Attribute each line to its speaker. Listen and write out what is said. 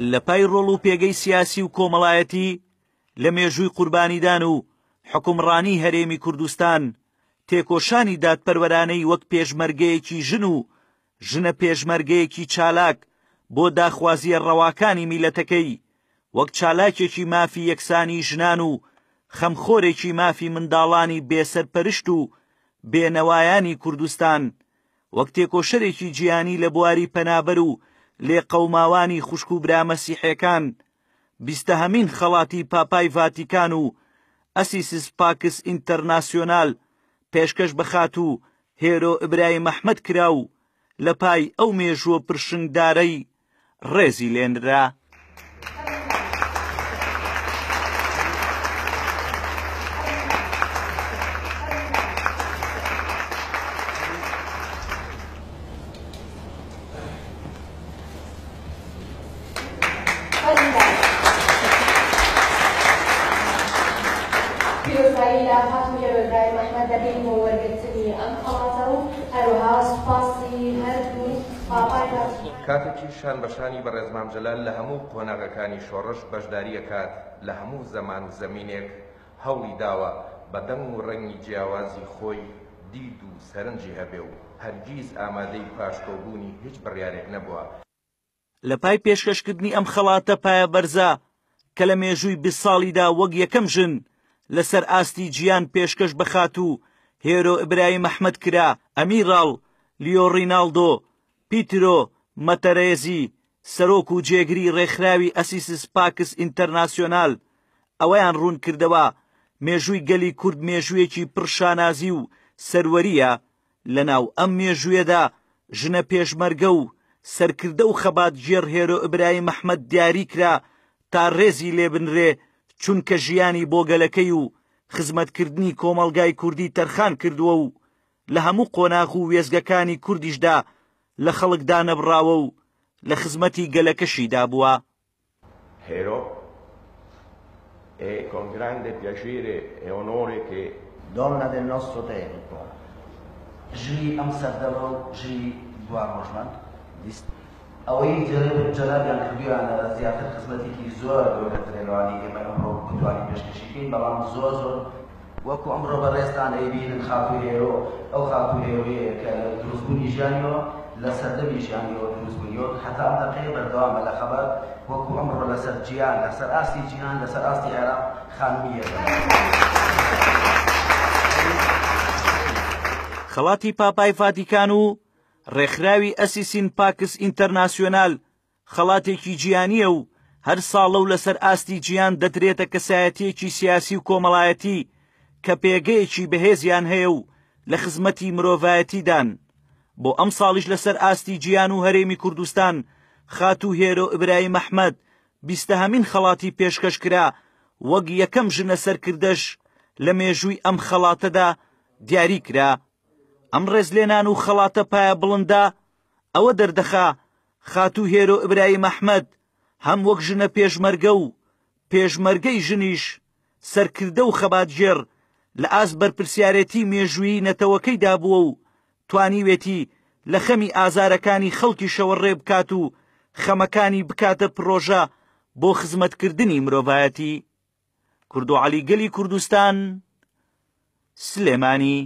Speaker 1: لە پای ڕۆڵ و پێگەی سیاسی و کۆمەڵایەتی لە مێژووی قوربانیدان و حکومڕانی هەرێمی کوردستان تێکۆشانی دادپەروەرانەی وەک پێشمەرگەیەکی ژن و ژنە پێشمەرگەیەکی چالاک بۆ داخوازیە ڕەواکانی میلەتەکەی وەک چالاکێکی مافی یەکسانی ژنان و خەمخۆرێکی مافی منداڵانی بێسەرپەرشت و بێنەوایانی کوردستان وەک تێکۆشەرێکی جیهانی لە بواری پەنابەر و لێقەوماوانی خوشک و برا مەسیحیەکان 20هەمین خەڵاتی پاپای ڤاتیکان و ئەسیسس پاکس ئینتەرناسیۆنال پێشکەش بەخات و هێرۆ ئیبراهیم ئەحمەد کرا و لە پای ئەو مێژووە پرشنگدارەی ڕێزی لێنرا.
Speaker 2: کاتێکی شان بەشانی بە ڕێزمام جەلال لە هەموو قۆناغەکانی شۆڕش بەشداریەکات لە هەموو زەمان و زەمینێک هەوڵی داوە بە دەنگ و ڕەنگی جیاوازی خۆی دید و سەرنجی هەبێ و هەرگیز ئامادەی پاشکۆبوونی هیچ بڕیارێک نەبووە.
Speaker 1: لە پای پێشکەشکردنی ئەم خەڵاتە پایە بەرزە کە لە مێژووی 20 ساڵیدا وەک یەکەم ژن لەسەر ئاستی گیان پێشکەش بەخات و هێرۆ ئیبراهیم ئەحمەد کرا، ئەمیڕاڵ لیۆ ڕیناڵدۆ، پیترۆ مەتەرێزی، سەرۆک و جێگری ڕێکخراوی ئەسیسس پاکس ئینتەرناسیۆنال ئەوەیان ڕوون کردەوە مێژووی گەلی کورد مێژوویەکی پڕشانازی و سەروەریە. لەناو ئەم مێژوویەدا ژنە پێشمەرگە و سەرکردە و خەباتگێڕ هێرۆ ئیبراهیم ئەحمەد دیاری کرا تا ڕێزی لێبنرێ چونکە ژیانی بۆ گەلەکەی و خزمەتکردنی کۆمەڵگای کوردی تەرخان کردووە و لە هەموو قۆناغ و وێزگەکانی کوردیشدا لە خەڵکدا نەبڕاوە و لە خزمەتی گەلەکەشیدا بووە.
Speaker 3: Hero, è con grande piacere e onore che
Speaker 4: donna del nostro tempo ژنی ئەم سەردەمە و ژنی دوار ڕۆژمەند ئەوەی جەلابیان کردویانە زیاتر خزمەتێکی زۆر گەورەترە لەوانی ئێمە ئەمڕۆ بتوانین پێشکەشیکەین، بەڵام زۆر وەکو ئەمڕۆ بەڕێستان ئەیبینن خاتوو هێرۆ ئەو خاتوو هێرۆیە کە دروستبوونی ژیانیەوە لە سەردەمی ژیانیەوە دروستبوونیەوە هەتا ئەم دەقەیە بەردەوامە لە خەبەر وەکو ئەمڕۆ لەسەر جیهان لەسەر ئاستی جیهان لەسەر ئاستی عێراق خانمیە.
Speaker 1: خەڵاتی پاپای ڤاتیکان و ڕێکخراوی ئەسیسین پاکس ئینتەرناسیۆنال خەڵاتێکی جیهانیە و هەر ساڵە و لەسەر ئاستی جیهان دەدرێتە کەسایەتیەکی سیاسی و کۆمەڵایەتی کە پێگەیەکی بەهێزیان هەیە و لە خزمەتی مرۆڤایەتیدان. بۆ ئەم ساڵیش لەسەر ئاستی جیهان و هەرێمی کوردستان خاتوو هێرۆ ئیبراهیم ئەحمەد 20هەمین خەڵاتی پێشکەش کرا وەک یەکەم ژنە سەرکردەش لە مێژووی ئەم خەڵاتەدا دیاری کرا. ئەم ڕێزلێنان و خەڵاتە پایە بڵندا ئەوە دەردەخا خاتوو هێرۆ ئیبراهیم ئەحمەد هەم وەک ژنە پێشمەرگە و پێشمەرگەی ژنیش سەرکردە و خەباتگێڕ لە ئاست بەرپرسیارەتی مێژووی نەتەوەکەیدا بووە و توانیوێتی لە خەمی ئازارەکانی خەڵکی شەوەڕێ بکات و خەمەکانی بکاتە پرۆژە بۆ خزمەتکردنی مرۆڤایەتی. کوردوعەلی گەلی کوردستان، سلێمانی.